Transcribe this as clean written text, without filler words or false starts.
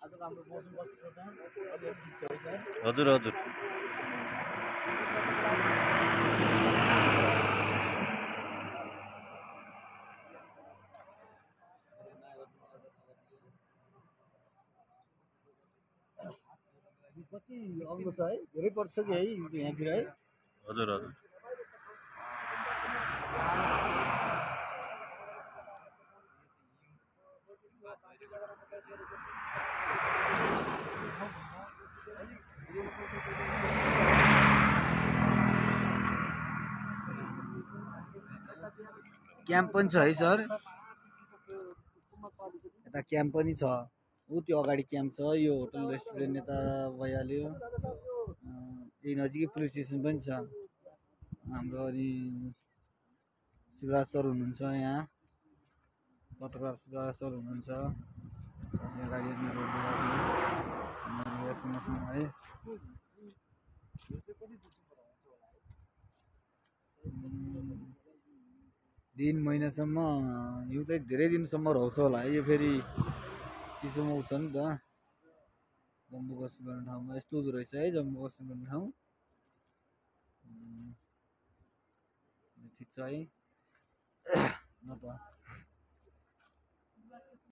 आजको हाम्रो मौसम कस्तो छ त? अलिअलि ठिक छ है सर? हजुर हजुर कति अग्लो छ है? धेरै पर्छ कि है यहाँतिर है? हजुर हजुर क्याम्प पनि छ है सर? यता क्याम्प पनि छ। ऊ त्यो अगाडि क्याम्प छ। यो होटल रेस्टुरेन्ट यता भइहाल्यो। यही नजिकै पुलिस स्टेसन पनि छ। हाम्रो अनि शिवराज सर हुनुहुन्छ यहाँ। पत्रकार शिवराज सर हुनुहुन्छ। गाडी है दिन महिनासम्म यो चाहिँ धेरै दिनसम्म रहन्छ होला है। यो फेरि चिसो मौसम नि त। जम्मू कश्मीर भन्ने ठाउँमा यस्तो हुँदो रहेछ है। जम्मू कश्मीर भन्ने ठाउँ ठिक छ है। ल त